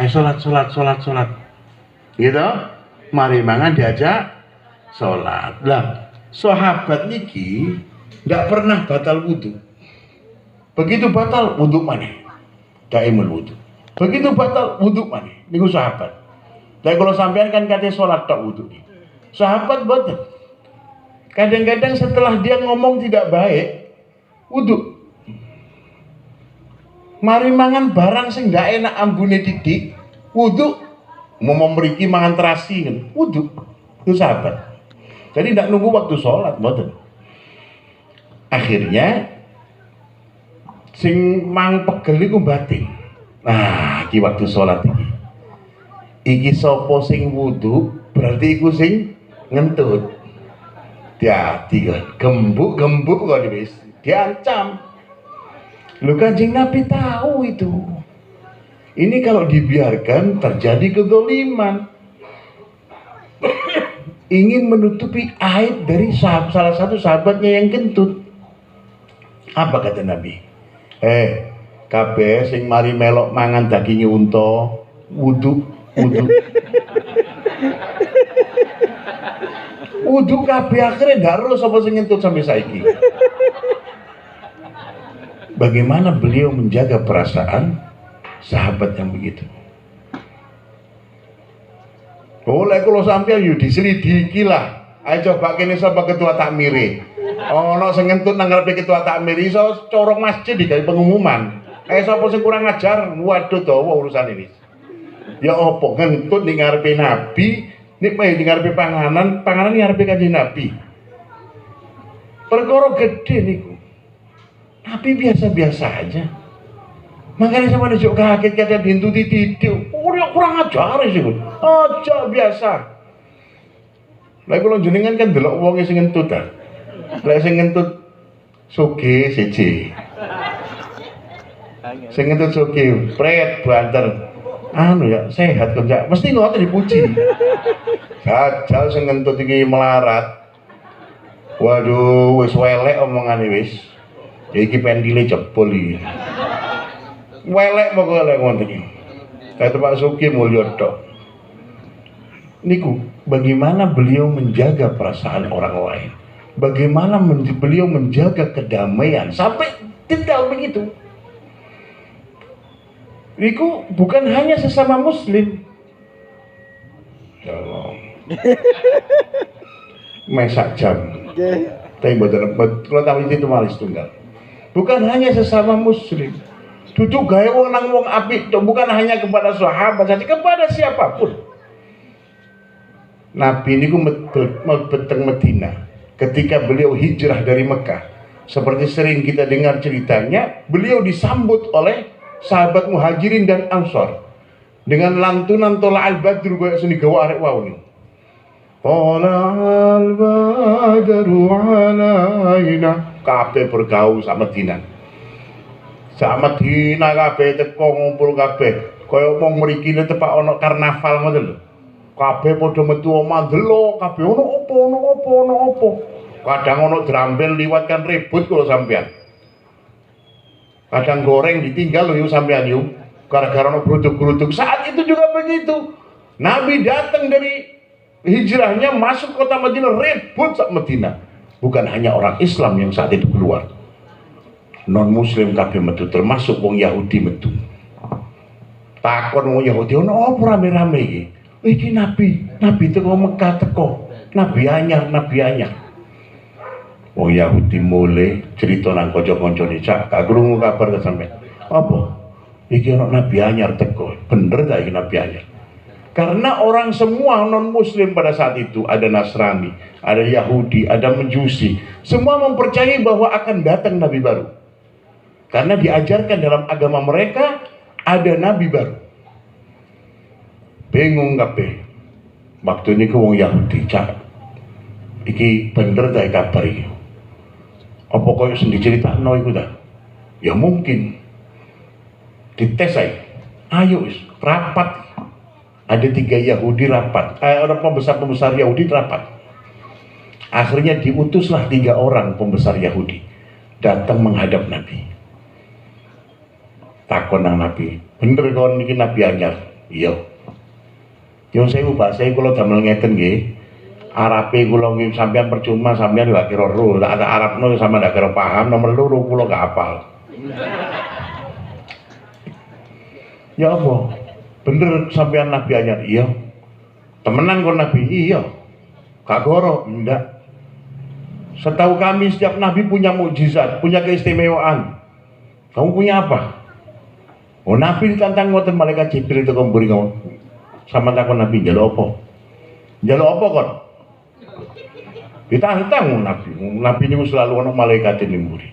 Sholat. Gitu. Mari mangan diajak sholat. Lah, sahabat niki ndak pernah batal wudu. Begitu batal wudu maneh. Daimul wudu. Begitu batal wudu maneh. Niku sahabat. Lah kalau sampean kan kate sholat tok wudu. Sahabat boten. Kadang-kadang setelah dia ngomong tidak baik, wudu. Mari mangan barang sing ndak enak ambune titik, wudu. Mau memiliki mangan terasi kan, wudu. Itu sahabat. Jadi tidak nunggu waktu sholat, boten. Akhirnya sing mang pegel iku batin. Nah, iki waktu sholat iki. Iki sapa sing wudu, berarti iku sing ngentut. Hati-hati kan, gembuk kok wis diancam. Lu Kanjeng Nabi tahu itu. Ini kalau dibiarkan terjadi kezaliman. Ingin menutupi aib dari salah satu sahabatnya yang kentut. Apa kata Nabi? Kabeh sing mari melok mangan daging unta, wudu. Wudu kabeh akhirnya ndak ero sapa sing ngentut sampai saiki. Bagaimana beliau menjaga perasaan sahabat yang begitu? Oleh kalau sampean yo diselidiki lah. Ayo coba kene sapa ketua takmire. Ono sing ngentut nang ngarepe ketua takmir iso corong masjid digawe pengumuman. Sapa sing kurang ajar, waduh dawa urusan ini. Ya opo ngentut ning ngarepe Nabi, nek ning ngarepe panganan ning ngarepe Kanjeng Nabi. Perkara gede niku. Tapi biasa-biasa aja. Makanya sama nunjuk kaget kata pintu titik. Kurang ajar sih. Aja biasa. Lah kalau jenengan kan delok wong sing ngentut ta. Lah sing ngentut sugih siji. Sing ngentut sugih, pret banter. Anu ya sehat kok ya. Mesti ngoten dipuji. Gajal sing ngentut iki melarat. Waduh, wis welek omongane wis. Iki pendile jebol iki. Welek pokoke lek ngoten iki. Kata Pak Suki mulya tok. Niku bagaimana beliau menjaga perasaan orang lain. Bagaimana beliau menjaga kedamaian sampai detail begitu. Niku bukan hanya sesama muslim. Ya Allah. Mesak jam. Tapi mboten kalau tahu itu malis tunggal. Bukan hanya sesama muslim. Duduk gaya wong nang wong apik, bukan hanya kepada sahabat saja, kepada siapapun. Nabi ini beteng Medina ketika beliau hijrah dari Mekah. Seperti sering kita dengar ceritanya, beliau disambut oleh sahabat Muhajirin dan Ansor dengan lantunan Tola'al Badru kaya seni gawa arek wau ni. Tola'al Badru alaina. Kabeh bergaul sama Medina. Sama Medina kabeh teko ngumpul kabeh. Kaya wong mriki tepak ana karnaval ngoten lho. Kabeh padha metu omah ndelok kabeh ono apa. Kadang ono drambel liwat kan ribut kula sampean. Kadang goreng ditinggal lho sampean yuk. Gara-gara ono geruduk-geruduk. Saat itu juga begitu. Nabi datang dari hijrahnya masuk kota Madinah, ribut sak Madinah. Bukan hanya orang Islam yang saat itu keluar. Non muslim kabeh metu termasuk wong Yahudi metu. Takon wong Yahudi ono apa rame-rame iki? Iki nabi teko Mekah teko. Nabi anyar. Wong Yahudi mulai cerita nang kanca-kancane, "Cak, gak krungu kabar ke sampean." Apa? Iki ono nabi anyar teko. Bener ta iki nabi anyar? Karena orang semua non muslim pada saat itu, ada Nasrani, ada Yahudi, ada Majusi, semua mempercayai bahwa akan datang nabi baru. Karena diajarkan dalam agama mereka ada nabi baru. Bingung kabeh. Waktu ini ke wong Yahudi, Cak. Iki bener ta kabar iki? Apa koyo sing diceritakno iku ta? Ya mungkin. Dites ae. Ayo wis rapat. Ada 3 Yahudi rapat, orang pembesar Yahudi rapat. Akhirnya diutuslah 3 orang pembesar Yahudi datang menghadap Nabi. Takon nang Nabi, bener kon niki Nabi anyar? Iya. Yo sewu bahasa kula damel ngeten nggih. Arabe kula nggih sampean percuma sampean gak kira ro, tak Arabno sampean gak kira paham, nomor loro kula gak hafal. Ya apa? Bener sampean nabi anyar? Iya. Temenan kon nabi? Iya. Gak goro? Enggak. Setahu kami setiap nabi punya mukjizat, punya keistimewaan. Kamu punya apa? Oh, nabi ditantang ngoten malaikat Jibril teko mburi kamu. Sama takon nabi njaluk apa? Njaluk apa kon? Ditantang nabi. Nabi niku selalu ana malaikat ning mburi.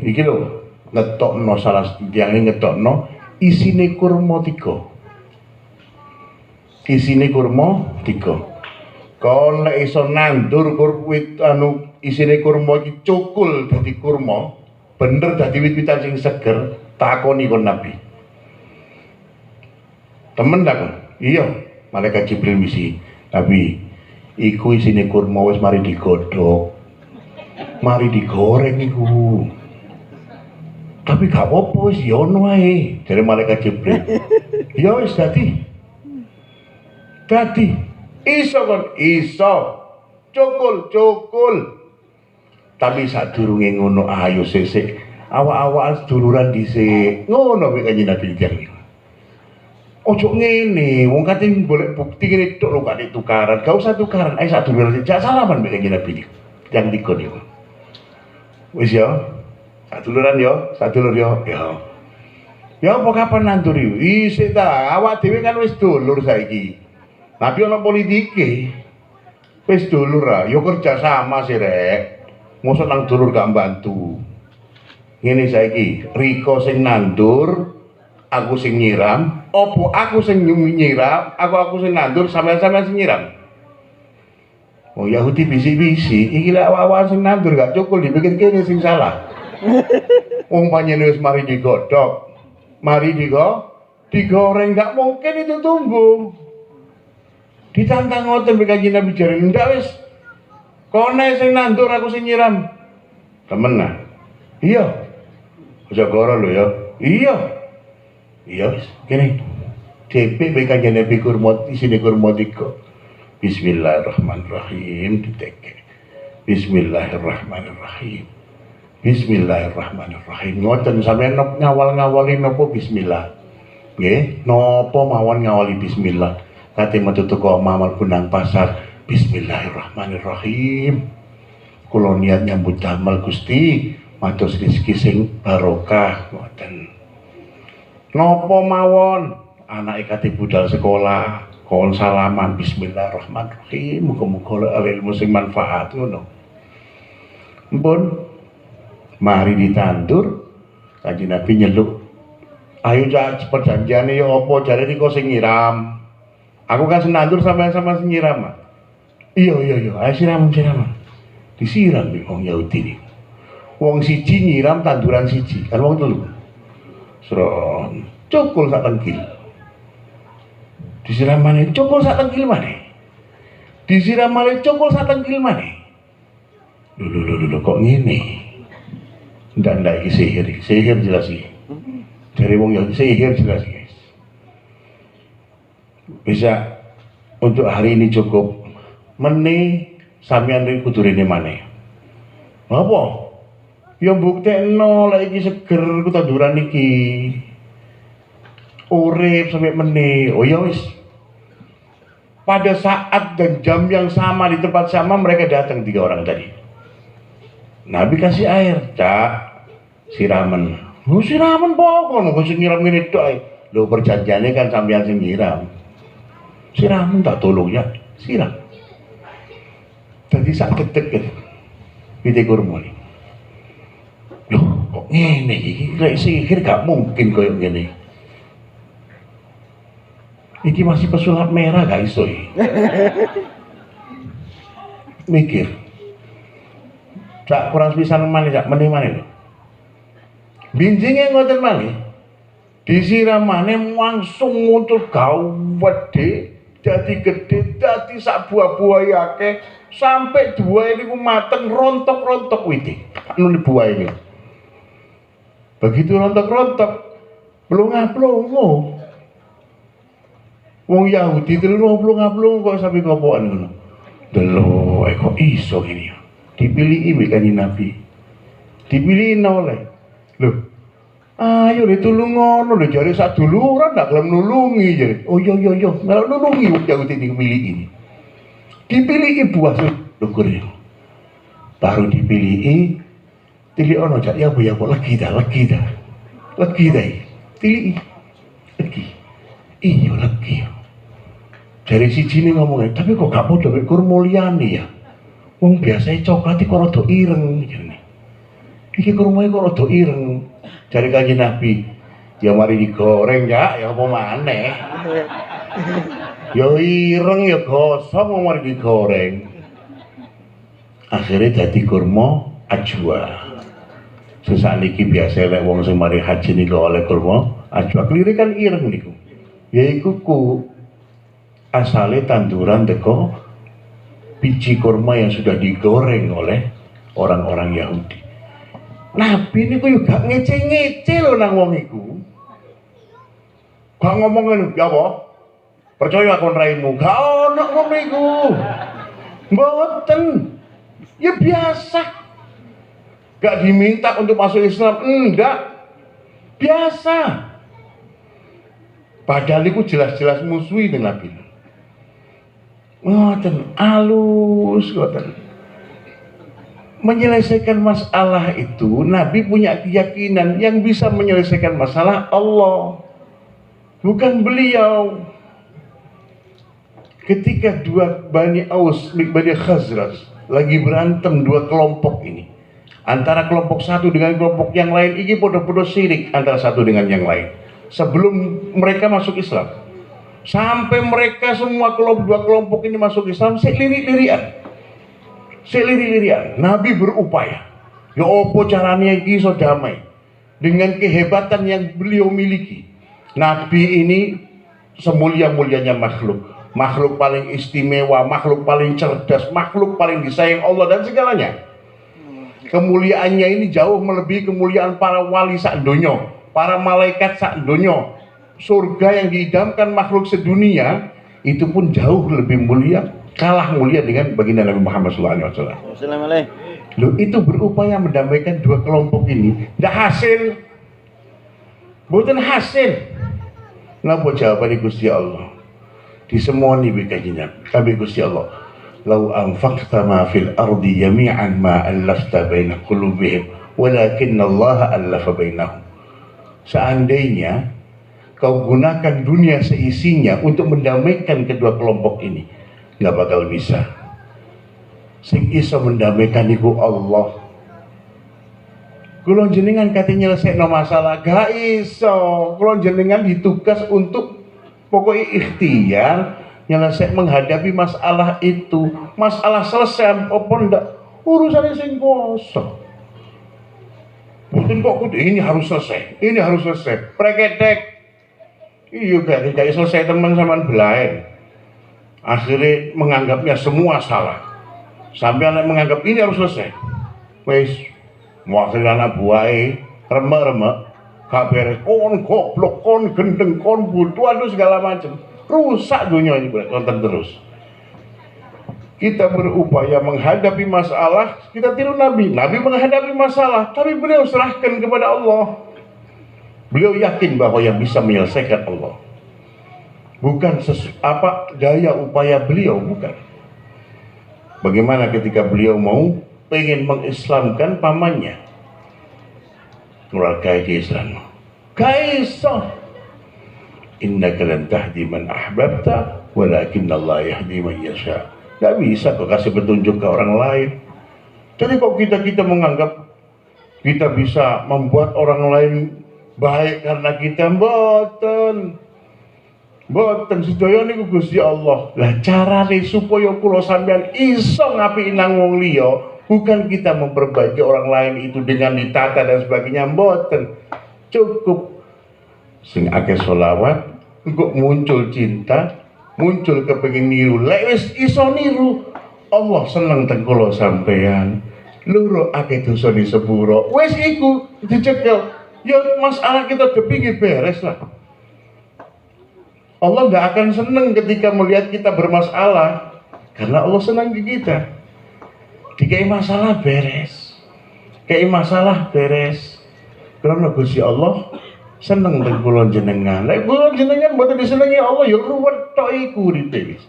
Iki lho ngetokno salah tiyang ngetokno isine kurma 3. Isine kurma 3. Kon lek iso nandur wit anu isine kurma iki cukul dadi kurma, bener dadi wit-witan sing seger, takoni kon nabi. Temen tak kon? Iya, malaikat Jibril misi. Nabi, iku isine kurma wis mari digodhog. Mari digoreng iku. Tapi gak apa-apa wis ya ono ae, jare malaikat Jibril. Ya wis dadi. Iso kon, iso. Cukul. Tapi sadurunge ngono ayo sesek awak-awakan seduluran dhisik. Ngono kuwi kanjeng Nabi tiyang niku. Ojo ngene, wong kate golek bukti ngene tok lho gak tukaran. Gak usah tukaran, ayo saduluran jak salaman mbek kanjeng Nabi niku. Tiyang tiga niku. Wis ya. Saduluran yo, sadulur yo. Ya apa kapan nandur iki? Isih ta, awak dhewe kan wis dulur saiki. Tapi ana politike. Wis dulur ah, yo kerja sama sih rek. Mosok nang dulur gak bantu. Ngene saiki, Riko sing nandur, aku sing nyiram, opo aku sing nyiram, aku sing nandur, sampean-sampean sing nyiram. Oh Yahudi bisi-bisi, iki lek awak-awak sing nandur gak cukul dipikir kene sing salah. Wong panjenengan wis mari digodhog. Mari digoreng gak mungkin itu tumbuh. Ditantang ngoten mbek Kanjeng Nabi jare ndak wis. Kone sing nandur aku sing nyiram. Temenan. Iya. Aja goro lho ya. Iya. Iya wis, kene. DP mbek Kanjeng Nabi kurma isine kurma 3. Bismillahirrahmanirrahim diteke. Bismillahirrahmanirrahim. Bismillahirrahmanirrahim. Ngoten sampeyan ngawal-ngawali napa bismillah. Nggih, napa mawon ngawali bismillah. Kate metu teko mamal punang pasar. Bismillahirrahmanirrahim. Kula niat nyambut damel Gusti, matur rezeki sing barokah ngoten. Napa mawon anake kate budal sekolah, kon salaman bismillahirrahmanirrahim. Muga-muga ilmu sing manfaat ngono. Mpun mari ditandur, Kanjeng Nabi nyeluk. Ayo cak perjanjiane ya apa jare niko sing nyiram. Aku kan senandur sama-sama sing nyiram. Iya, ayo siram. Disiram nih wong Yahudi nih. Wong siji nyiram tanduran siji, kan wong telu. Sron, cukul sak tengkil. Disiram maneh cukul sak tengkil maneh. Disiram maneh cukul sak tengkil maneh. Lho kok ngene? Ndak iki sihir jelas iki. Dari wong Yahudi sihir jelas guys. Bisa untuk hari ini cukup. Meni sampeyan iki kudu rene maneh. Apa? Ya buktekno lek iki seger ku tanduran iki. Urip sampai meni. Oh ya wis. Pada saat dan jam yang sama di tempat sama mereka datang 3 orang tadi. Nabi kasih air, cak siraman. Lu siraman pokok, mau sing nyiram ngene tok ae. Lho perjanjiane kan sampeyan sing nyiram. Siraman tak tolong ya, siram. Dadi sak gedeg gitu. Pite kurma iki. Loh, kok ngene iki? Lek sihir gak mungkin koyo ngene. Iki masih pesulap merah gak iso iki. Mikir. Cak kurang sepisan maneh cak meneh maneh lho. Binjinge ngoten maneh. Disiram maneh langsung muncul gawedhe, dadi gedhe, dadi sak buah-buah akeh sampai buah ini mateng rontok-rontok wite. Anu buah ini. Begitu rontok-rontok Plonga-plongo. Wong Yahudi terus plonga-plongo kok sampe kopokan ngono. Delok kok iso ngene ya. Dipilihi wek kanjeng Nabi. Dipilihin oleh. Loh, ayo ditulung ngono lho jare saduluran ndak gelem nulungi jare. Oh iya melu nulungi wong Yahudi dipilih ini. Dipilihi buah syukur ya. Baru dipilihi tili ono jak ya bu legi dah. Legi dah. Tili legi. Iya legi. Dari siji ning ngomongnya, tapi kok gak padha mek kurma liyane ya. Wong biasane coklat iki kok rada ireng jane. Iki kurma kok rada ireng. Jare Kanjeng Nabi, ya mari digoreng ya apa maneh. Ya ireng ya gosong mau mari digoreng. Akhirnya dadi kurma ajwa. Sesaniki biasa lek wong sing mari haji niku oleh kurma ajwa. Klire kan ireng niku. Yaiku ku asale tanduran teko biji kurma yang sudah digoreng oleh orang-orang Yahudi. Nabi niku yo gak ngece-ngece lho nang wong iku. Gak ngomong ngene, ya apa? Percaya aku raimu, gak ono ngono iku. Mboten. Ya biasa. Gak diminta untuk masuk Islam, enggak. Biasa. Padahal itu jelas-jelas musuhi dengan Nabi. Ngoten alus ngoten. Menyelesaikan masalah itu Nabi punya keyakinan yang bisa menyelesaikan masalah Allah, bukan beliau. Ketika dua Bani Aus, Bani Khazraj lagi berantem dua kelompok ini, antara kelompok satu dengan kelompok yang lain, ini podo-podo syirik antara satu dengan yang lain. Sebelum mereka masuk Islam, sampai mereka semua dua kelompok ini masuk Islam, seliri-lirian. Nabi berupaya, ya opo caranya iki iso damai dengan kehebatan yang beliau miliki. Nabi ini semulia-mulianya makhluk paling istimewa, makhluk paling cerdas, makhluk paling disayang Allah dan segalanya. Kemuliaannya ini jauh melebihi kemuliaan para wali sak donya, para malaikat sak donya. Surga yang diidamkan makhluk sedunia itu pun jauh lebih mulia, kalah mulia dengan baginda Nabi Muhammad SAW. Loh, itu berupaya mendamaikan dua kelompok ini, tidak hasil, bukan hasil. Napa jawaban Gusti Allah? Disemoni bikajinya, tapi Gusti Allah, "Lau anfaqta ma fil ardi jami'an ma allafta baina qulubihim, walakinna Allah allafa bainahum." Seandainya kau gunakan dunia seisinya untuk mendamaikan kedua kelompok ini, nggak bakal bisa. Sing iso mendamaikan iku Allah. Kulon jenengan kate nyelesaikno masalah gak iso. Kulon jenengan ditugas untuk pokoknya ikhtiar nyelesai menghadapi masalah itu. Masalah selesai apa ndak urusannya sing kosong. Mungkin kok ini harus selesai, ini harus selesai. Preketek. Iya gak selesai teman-teman belain. Akhirnya menganggapnya semua salah. Sampai anak menganggap ini harus selesai. Wes, mewakili anak buahnya remek-remek, gak beres, kon goblok, kon gendeng, kon butuh, aduh segala macam. Rusak dunia ini konten terus. Kita berupaya menghadapi masalah, kita tiru Nabi. Nabi menghadapi masalah, tapi beliau serahkan kepada Allah. Beliau yakin bahwa yang bisa menyelesaikan Allah. Bukan daya upaya beliau, bukan. Bagaimana ketika beliau mau pengen mengislamkan pamannya, keluarga di Islam. Kaiso. Innaka lan tahdi man ahbabta, walakin Allah yahdi man yasha. Gak bisa kok kasih petunjuk ke orang lain. Jadi kok kita menganggap kita bisa membuat orang lain baik karena kita mboten sedaya niku Gusti Allah. Lah carane supaya kula sampean iso ngapiki nang wong liya, bukan kita memperbaiki orang lain itu dengan ditata dan sebagainya, mboten. Cukup sing akeh selawat, engko muncul cinta, muncul kepengin niru. Lek wis iso niru, Allah seneng teng kula sampean. Loro akeh dosa di sepuro. Wis iku dicekel. Ya masalah kita depingi beres lah. Allah nggak akan seneng ketika melihat kita bermasalah, karena Allah senang di kita. Dikai masalah beres, kei masalah beres. Karena Gusti Allah seneng dengan kula jenengan. Lek kula jenengan mboten disenengi Allah, ya ruwet tok iku uripe.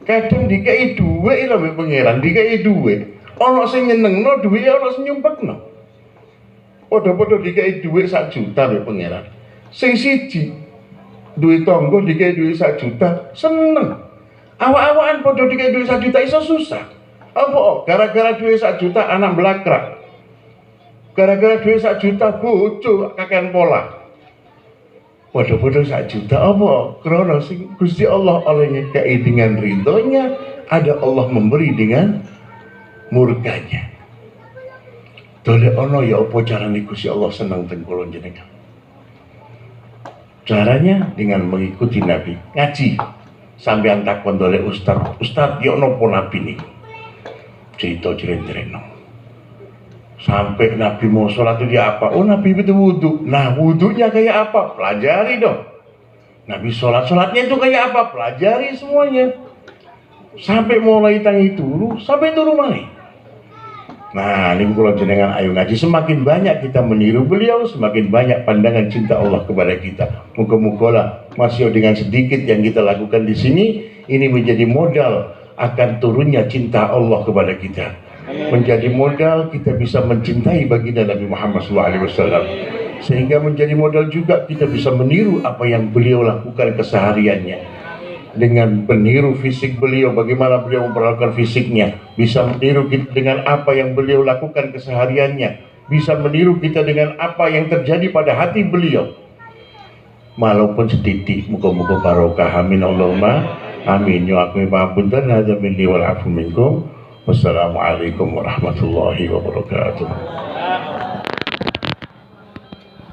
Kadang dikai dhuwit lho mbek pangeran, dikai dhuwit. Ana sing nyenengno dhuwite, ana sing nyumpekno. Padha-padha dikai dhuwit 1 juta mbek pangeran. Sing siji duit tonggo dikai duit 1 juta seneng. Awak-awakan padha dikai duit 1 juta iso susah. Apa? Gara-gara duit 1 juta anak belakrak. Gara-gara duit 1 juta bojo kakean pola. Padha-padha 1 juta apa? Krana sing Gusti Allah oleh ngekei dengan ridhonya, ada Allah memberi dengan murkanya. Dole ono ya apa carane Gusti Allah seneng teng kula jenengan? Caranya dengan mengikuti Nabi, ngaji. Sampeyan takon dole Ustaz ya napa Nabi niku? Cerita cerita sampai Nabi mau sholat itu dia apa? Oh Nabi itu wudhu. Nah wudhunya kayak apa? Pelajari dong. Nabi sholatnya itu kayak apa? Pelajari semuanya. Sampai mulai tangi turu, sampai turu mana? Nah ini kalau jenengan ayo ngaji, semakin banyak kita meniru beliau, semakin banyak pandangan cinta Allah kepada kita. Moga-moga lah masih dengan sedikit yang kita lakukan di sini, ini menjadi modal akan turunnya cinta Allah kepada kita. Menjadi modal kita bisa mencintai baginda Nabi Muhammad SAW, sehingga menjadi modal juga kita bisa meniru apa yang beliau lakukan kesehariannya. Dengan meniru fisik beliau, bagaimana beliau memperlakukan fisiknya, bisa meniru kita dengan apa yang beliau lakukan kesehariannya, bisa meniru kita dengan apa yang terjadi pada hati beliau. Walaupun sedikit, muka-muka barokah. Amin Allahumma amin. Ya aku pangapunten, hadza minni wal afu minkum. Wassalamualaikum warahmatullahi wabarakatuh.